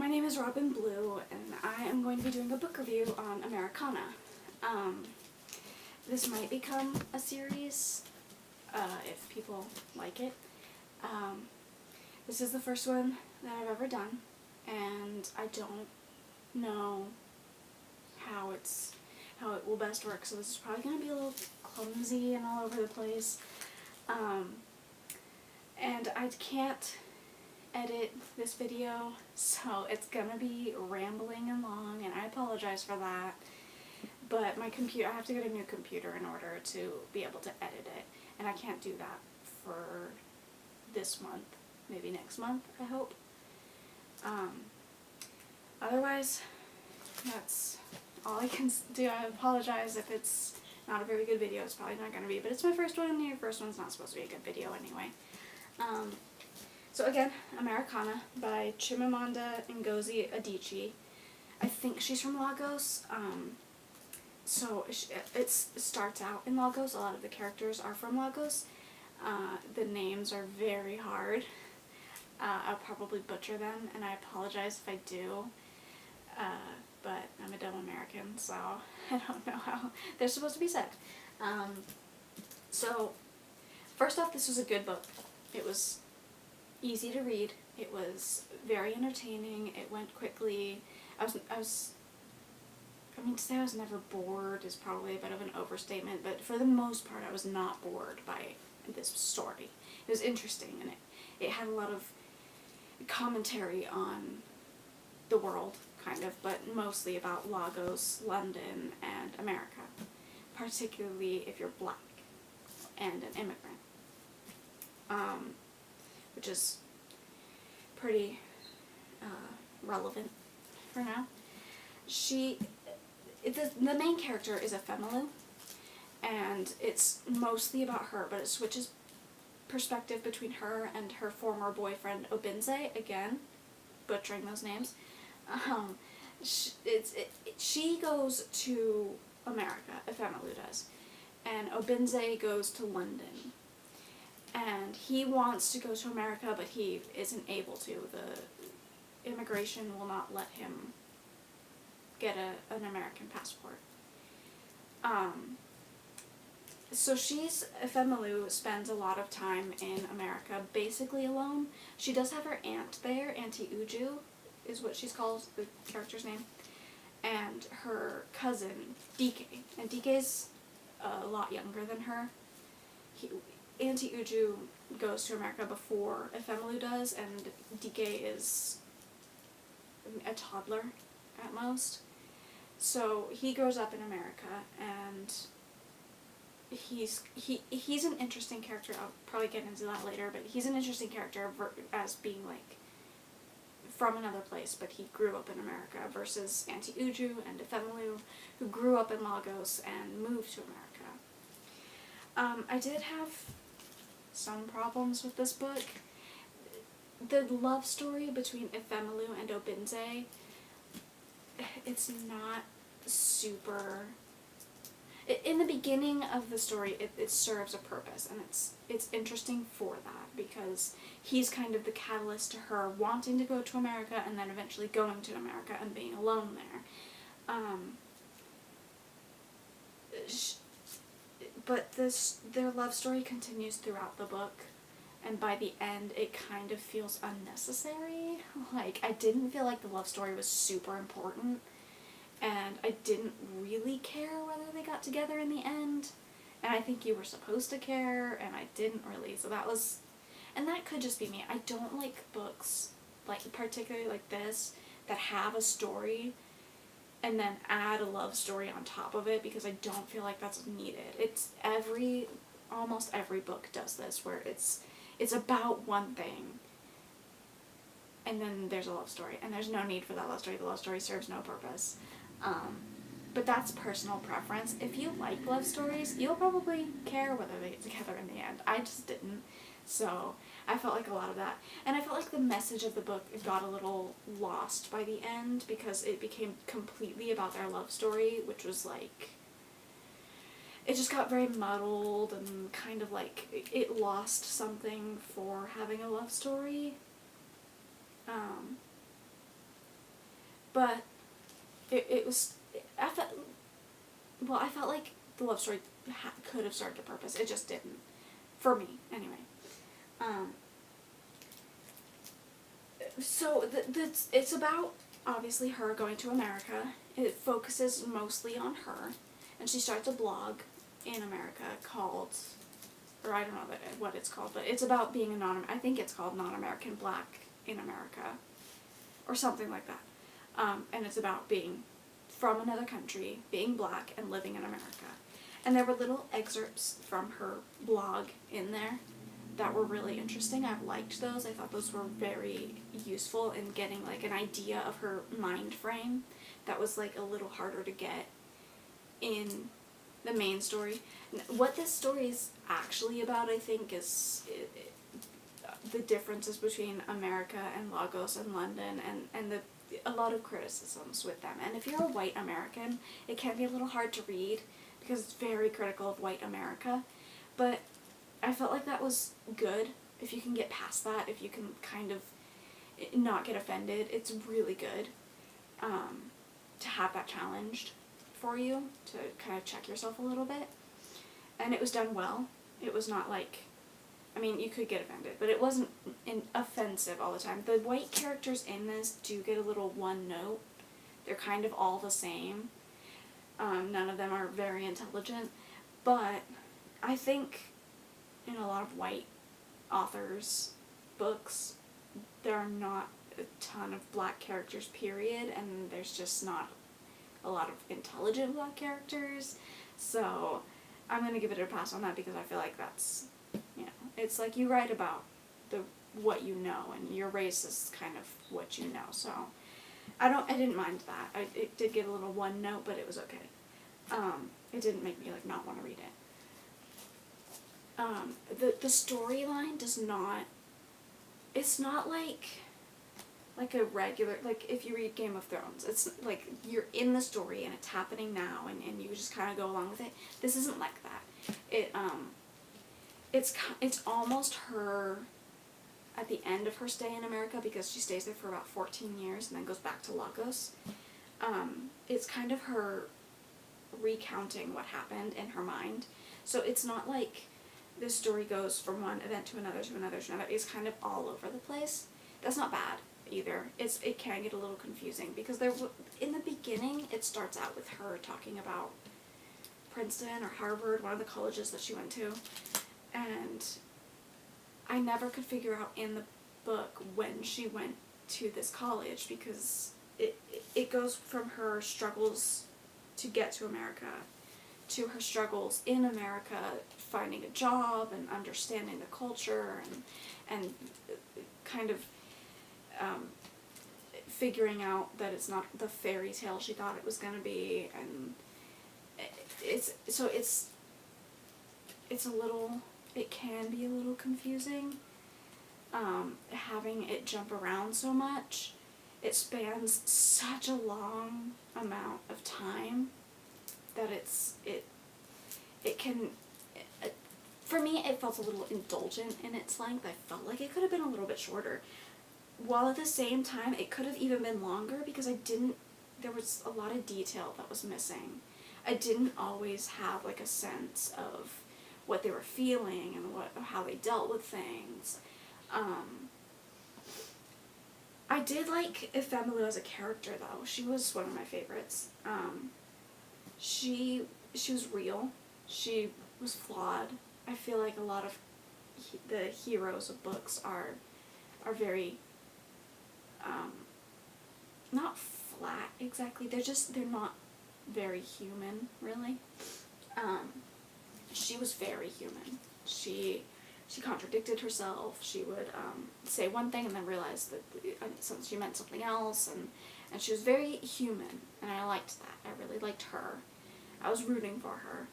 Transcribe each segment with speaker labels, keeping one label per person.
Speaker 1: my name is Robin Blue, and I am going to be doing a book review on Americanah. This might become a series, if people like it. This is the first one that I've ever done, and I don't know how it will best work, so this is probably going to be a little clumsy and all over the place. And I can't edit this video, so it's gonna be rambling and long, and I apologize for that. But my computer, I have to get a new computer in order to be able to edit it, and I can't do that for this month. Maybe next month, I hope. Otherwise, that's all I can do. I apologize if it's not a very good video. It's probably not going to be, but it's my first one, and your first one's not supposed to be a good video anyway. So again, Americanah by Chimamanda Ngozi Adichie. I think she's from Lagos. So it starts out in Lagos. A lot of the characters are from Lagos. The names are very hard. I'll probably butcher them, and I apologize if I do. But I'm a dumb American, so I don't know how they're supposed to be said. So, first off, this was a good book. It was easy to read. It was very entertaining. It went quickly. I mean, to say I was never bored is probably a bit of an overstatement, but for the most part, I was not bored by this story. It was interesting, and it had a lot of commentary on the world, kind of, but mostly about Lagos, London, and America, particularly if you're black and an immigrant, which is pretty relevant for now. The main character is a femelu, and it's mostly about her, but it switches perspective between her and her former boyfriend Obinze, again, butchering those names. She goes to America, Efemelu does, and Obinze goes to London. And he wants to go to America, but he isn't able to. The immigration will not let him get an American passport. So Efemelu spends a lot of time in America, basically alone. She does have her aunt there, Auntie Uju is what she's called, the character's name, and her cousin, Dike. And Dike's a lot younger than her. Auntie Uju goes to America before Efemelu does, and Dike is a toddler at most. So he grows up in America, and he's an interesting character. I'll probably get into that later, but he's an interesting character as being like from another place, but he grew up in America, versus Auntie Uju and Efemelu, who grew up in Lagos and moved to America. I did have some problems with this book. The love story between Efemelu and Obinze, it's not super... In the beginning of the story, it serves a purpose, and it's interesting for that, because he's kind of the catalyst to her wanting to go to America and then eventually going to America and being alone there. But their love story continues throughout the book, and by the end it kind of feels unnecessary. Like, I didn't feel like the love story was super important, and I didn't really care whether they got together in the end, and I think you were supposed to care, and I didn't really, so that was, and that could just be me. I don't like books, like particularly like this, that have a story and then add a love story on top of it, because I don't feel like that's needed. Almost every book does this, where it's about one thing, and then there's a love story, and there's no need for that love story. The love story serves no purpose. But that's personal preference. If you like love stories, you'll probably care whether they get together in the end. I just didn't. So I felt like a lot of that. And I felt like the message of the book got a little lost by the end, because it became completely about their love story, which was like... It just got very muddled, and kind of like it lost something for having a love story. But it was, I felt like the love story could have served a purpose. It just didn't. For me, anyway. So it's about, obviously, her going to America. It focuses mostly on her. And she starts a blog in America called, or I don't know what it's called, but it's about being I think it's called Non-American Black in America, or something like that. And it's about being from another country, being black, and living in America. And there were little excerpts from her blog in there that were really interesting. I liked those. I thought those were very useful in getting like an idea of her mind frame that was like a little harder to get in the main story. What this story is actually about, I think, is the differences between America and Lagos and London, and a lot of criticisms with them. And if you're a white American, it can be a little hard to read because it's very critical of white America. But I felt like that was good. If you can get past that, if you can kind of not get offended, it's really good to have that challenged for you, to kind of check yourself a little bit. And it was done well. It was not like, I mean, you could get offended, but it wasn't offensive all the time. The white characters in this do get a little one note. They're kind of all the same. None of them are very intelligent, but I think in a lot of white authors' books, there are not a ton of black characters, period, and there's just not a lot of intelligent black characters, so I'm going to give it a pass on that because I feel like that's, you know, it's like you write about what you know, and your race is kind of what you know, so I didn't mind that. It did get a little one note, but it was okay. It didn't make me like not want to read it. The storyline does not, it's not like a regular, like if you read Game of Thrones, it's like you're in the story and it's happening now, and you just kind of go along with it. This isn't like that. It's almost her at the end of her stay in America, because she stays there for about 14 years and then goes back to Lagos. It's kind of her recounting what happened in her mind. So it's not like this story goes from one event to another to another to another. It's kind of all over the place. That's not bad either. It can get a little confusing because in the beginning it starts out with her talking about Princeton or Harvard, one of the colleges that she went to, and I never could figure out in the book when she went to this college, because it goes from her struggles to get to America to her struggles in America, finding a job and understanding the culture and kind of figuring out that it's not the fairy tale she thought it was going to be, and it can be a little confusing, having it jump around so much. It spans such a long amount of time that it can, for me, it felt a little indulgent in its length. I felt like it could have been a little bit shorter, while at the same time it could have even been longer, because there was a lot of detail that was missing. I didn't always have like a sense of what they were feeling and how they dealt with things. I did like Efemelu as a character, though. She was one of my favorites. She was real. She was flawed. I feel like a lot of the heroes of books are very, not flat exactly. They're not very human, really. She was very human. She contradicted herself. She would say one thing and then realize that she meant something else, and she was very human, and I liked that. I really liked her. I was rooting for her.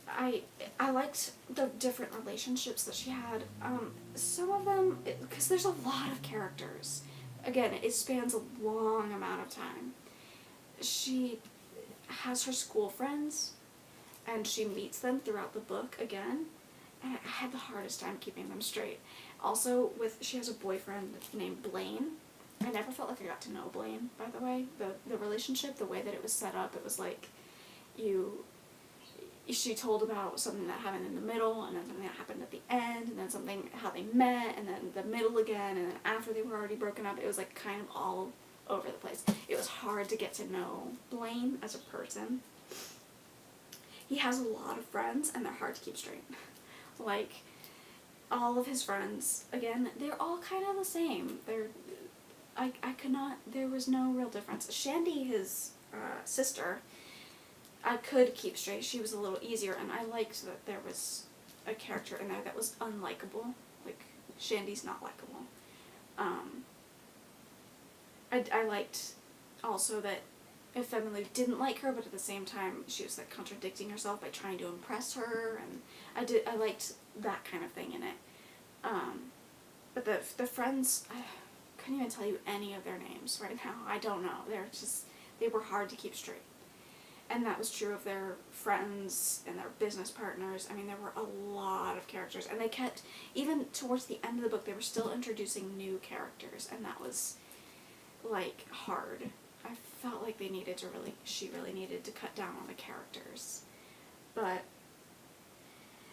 Speaker 1: I liked the different relationships that she had. Some of them, because there's a lot of characters. Again, it spans a long amount of time. She has her school friends, and she meets them throughout the book again, and I had the hardest time keeping them straight. Also, she has a boyfriend named Blaine, I never felt like I got to know Blaine, by the way. The relationship, the way that it was set up, it was like she told about something that happened in the middle, and then something that happened at the end, and then something, how they met, and then the middle again, and then after they were already broken up. It was like kind of all over the place. It was hard to get to know Blaine as a person. He has a lot of friends, and they're hard to keep straight. Like, all of his friends, again, they're all kind of the same. I could not, there was no real difference. Shandy, his sister, I could keep straight. She was a little easier, and I liked that there was a character in there that was unlikable. Like, Shandy's not likable. I liked also that Ephemeru didn't like her, but at the same time she was like contradicting herself by trying to impress her, and I liked that kind of thing in it. But the friends, I couldn't even tell you any of their names right now. I don't know. They were hard to keep straight. And that was true of their friends and their business partners. I mean, there were a lot of characters, and they kept, even towards the end of the book, they were still introducing new characters, and that was like hard. I felt like she really needed to cut down on the characters. But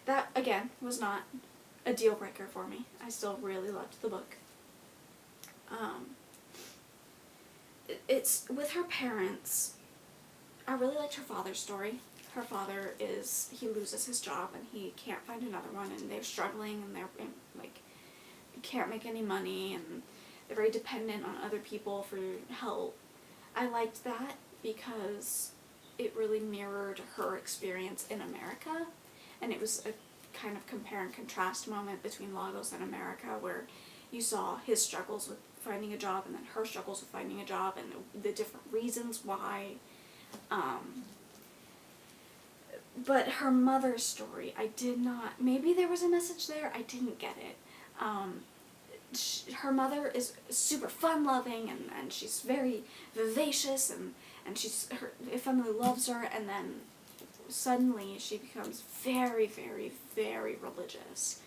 Speaker 1: that, again, was not a deal breaker for me. I still really loved the book. It's with her parents. I really liked her father's story. Her father he loses his job and he can't find another one, and they're struggling, and they're like, can't make any money, and they're very dependent on other people for help. I liked that because it really mirrored her experience in America, and it was a kind of compare and contrast moment between Lagos and America, where you saw his struggles with finding a job and then her struggles with finding a job, and the different reasons why. But her mother's story, I did not, maybe there was a message there, I didn't get it. Her mother is super fun-loving, and she's very vivacious, and Ephemeru loves her, and then suddenly she becomes very, very, very religious,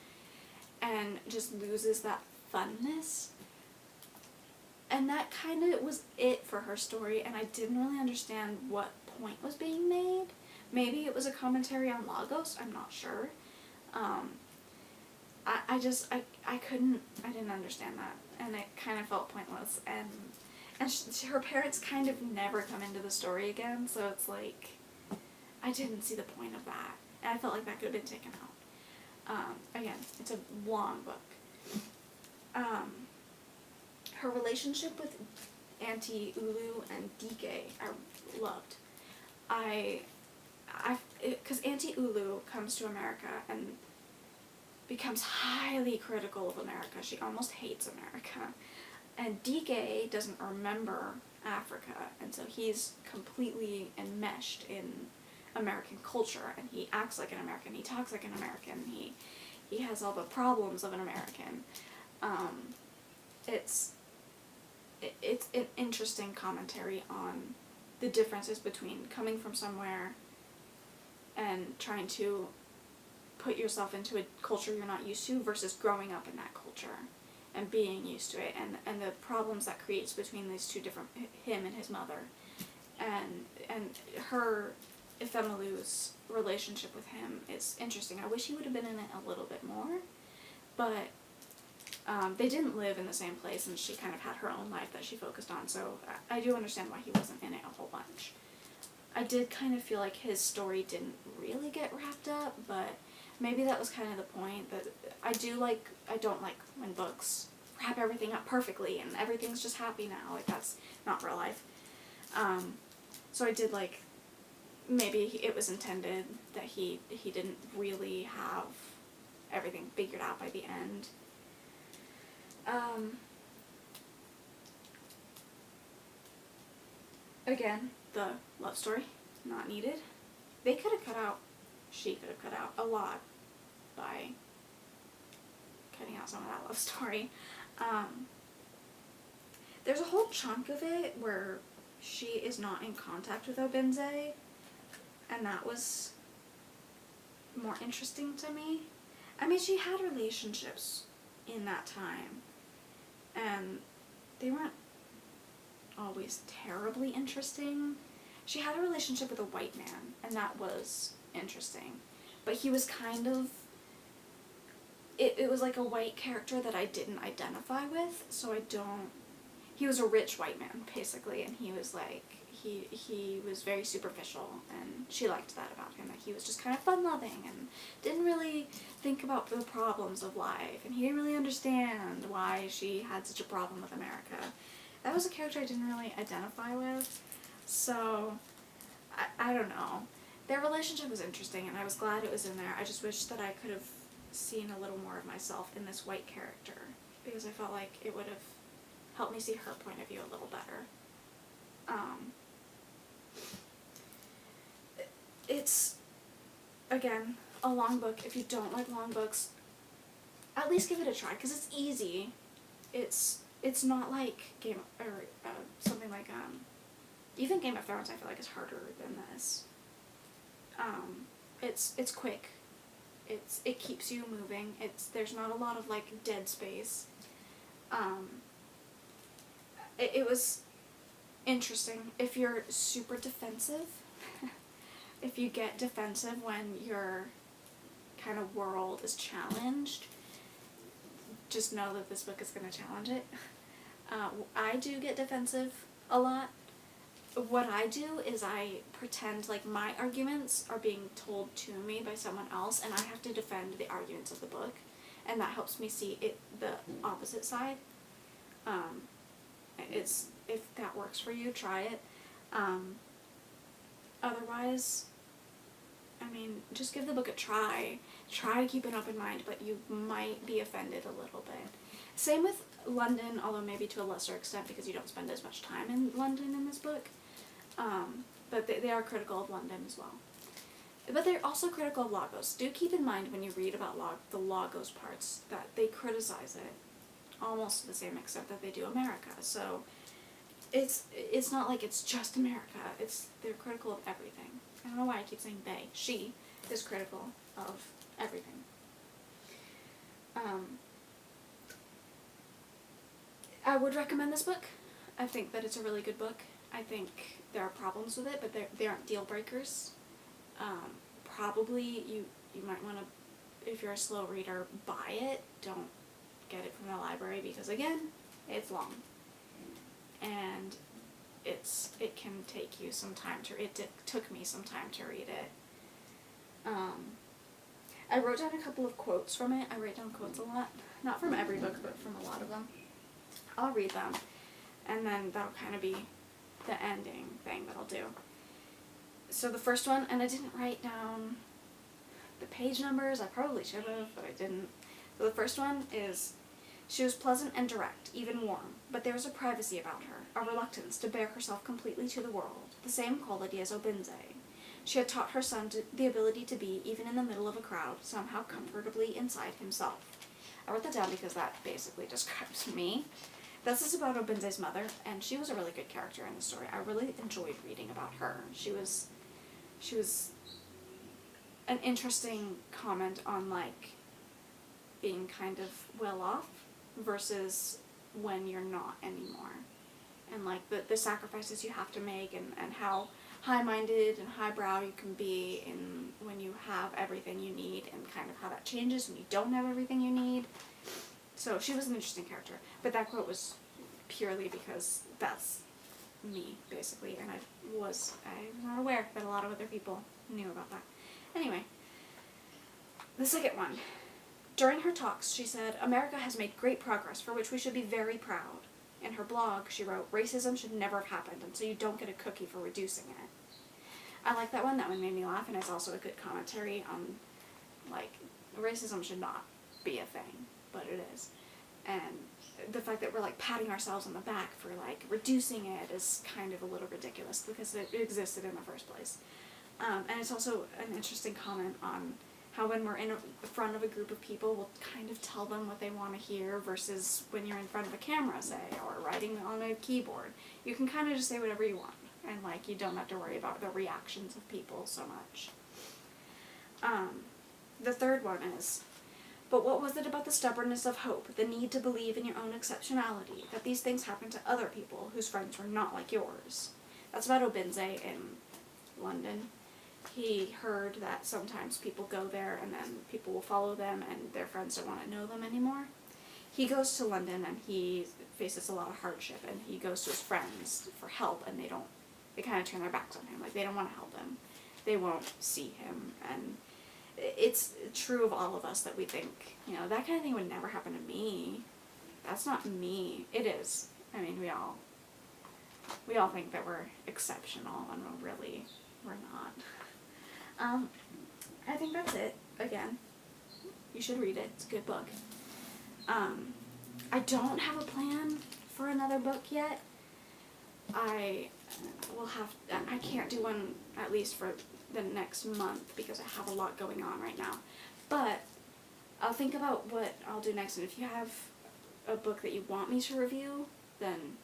Speaker 1: and just loses that funness. And that kind of was it for her story, and I didn't really understand what point was being made. Maybe it was a commentary on Lagos, I'm not sure. I didn't understand that, and it kind of felt pointless, and her parents kind of never come into the story again, so it's like, I didn't see the point of that, and I felt like that could have been taken out. Again, it's a long book. Her relationship with Auntie Ulu and Dike, I loved. Because Auntie Ulu comes to America and becomes highly critical of America. She almost hates America. And Dike doesn't remember Africa, and so he's completely enmeshed in American culture, and he acts like an American, he talks like an American, he has all the problems of an American. It's an interesting commentary on the differences between coming from somewhere and trying to put yourself into a culture you're not used to versus growing up in that culture and being used to it, and the problems that creates between these two different, him and his mother, and her, Ephemeru's relationship with him is interesting. I wish he would have been in it a little bit more, but they didn't live in the same place, and she kind of had her own life that she focused on, so I do understand why he wasn't in it a whole bunch. I did kind of feel like his story didn't really get wrapped up, but maybe that was kind of the point. That I don't like when books wrap everything up perfectly and everything's just happy now. Like, that's not real life. So I did like, maybe it was intended that he didn't really have everything figured out by the end. Again, the love story, not needed. She could have cut out a lot by cutting out some of that love story. There's a whole chunk of it where she is not in contact with Obenze, and that was more interesting to me. I mean, she had relationships in that time, and they weren't always terribly interesting. She had a relationship with a white man, and that was interesting. But he was kind of... It was like a white character that I didn't identify with, so I don't... He was a rich white man, basically, and he was like... He was very superficial, and she liked that about him, that he was just kind of fun-loving and didn't really think about the problems of life, and he didn't really understand why she had such a problem with America. That was a character I didn't really identify with, so I don't know. Their relationship was interesting, and I was glad it was in there. I just wish that I could have seen a little more of myself in this white character, because I felt like it would have helped me see her point of view a little better. It's, again, a long book. If you don't like long books, at least give it a try, because it's easy. It's not like something like, even Game of Thrones I feel like is harder than this. It's quick. It keeps you moving. There's not a lot of, like, dead space. It was interesting. If you're super defensive, if you get defensive when your kind of world is challenged, just know that this book is going to challenge it. I do get defensive a lot. What I do is I pretend like my arguments are being told to me by someone else, and I have to defend the arguments of the book, and that helps me see the opposite side. If that works for you, try it. Otherwise, I mean, just give the book a try. Try to keep an open mind, but you might be offended a little bit. Same with London, although maybe to a lesser extent because you don't spend as much time in London in this book. But they are critical of London as well. But they're also critical of Lagos. Do keep in mind when you read about the Lagos parts that they criticize it almost to the same extent that they do America. So it's not like it's just America. They're critical of everything. I don't know why I keep saying they. She is critical of everything. I would recommend this book. I think that it's a really good book. I think there are problems with it, but they aren't deal breakers. Probably you might want to, if you're a slow reader, buy it. Don't get it from the library because, again, it's long. And it can take you some time it took me some time to read it. I wrote down a couple of quotes from it. I write down quotes a lot. Not from every book, but from a lot of them. I'll read them, and then that'll kind of be the ending thing that I'll do. So the first one, and I didn't write down the page numbers. I probably should have, but I didn't. So the first one is, she was pleasant and direct, even warm, but there was a privacy about her, a reluctance to bare herself completely to the world, the same quality as Obinze. She had taught her son the ability to be, even in the middle of a crowd, somehow comfortably inside himself. I wrote that down because that basically describes me. This is about Obinze's mother, and she was a really good character in the story. I really enjoyed reading about her. She was an interesting comment on, like, being kind of well off versus when you're not anymore. And, like, the sacrifices you have to make and how high-minded and highbrow you can be when you have everything you need, and kind of how that changes when you don't have everything you need. So she was an interesting character. But that quote was purely because that's me, basically, and I was not aware that a lot of other people knew about that. Anyway, the second one. During her talks, she said, "America has made great progress for which we should be very proud." In her blog, she wrote, "Racism should never have happened, and so you don't get a cookie for reducing it." I like that one. That one made me laugh, and it's also a good commentary on, like, racism should not be a thing, but it is. And the fact that we're, like, patting ourselves on the back for, like, reducing it is kind of a little ridiculous because it existed in the first place. And it's also an interesting comment on how when we're in front of a group of people, we'll kind of tell them what they want to hear versus when you're in front of a camera, say, or writing on a keyboard. You can kind of just say whatever you want, and, like, you don't have to worry about the reactions of people so much. The third one is, But what was it about the stubbornness of hope, the need to believe in your own exceptionality, that these things happened to other people whose friends were not like yours? That's about Obenze in London. He heard that sometimes people go there and then people will follow them and their friends don't want to know them anymore. He goes to London and he faces a lot of hardship, and he goes to his friends for help, and they kind of turn their backs on him. Like, they don't want to help him. They won't see him. And it's true of all of us that we think, you know, that kind of thing would never happen to me. That's not me. It is. I mean, we all think that we're exceptional, and we're not. I think that's it. Again, you should read it. It's a good book. I don't have a plan for another book yet. I can't do one at least for the next month because I have a lot going on right now. But I'll think about what I'll do next, and if you have a book that you want me to review, then,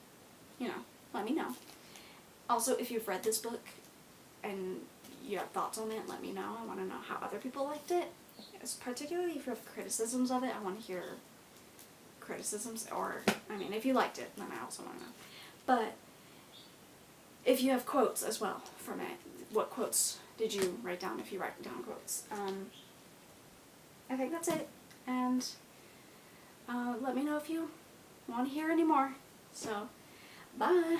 Speaker 1: you know, let me know. Also, if you've read this book and you have thoughts on it, let me know. I want to know how other people liked it. Particularly if you have criticisms of it, I want to hear criticisms, or, I mean, if you liked it, then I also want to know. But if you have quotes as well from it, what quotes did you write down if you write down quotes? I think that's it, and let me know if you want to hear any more. So, bye!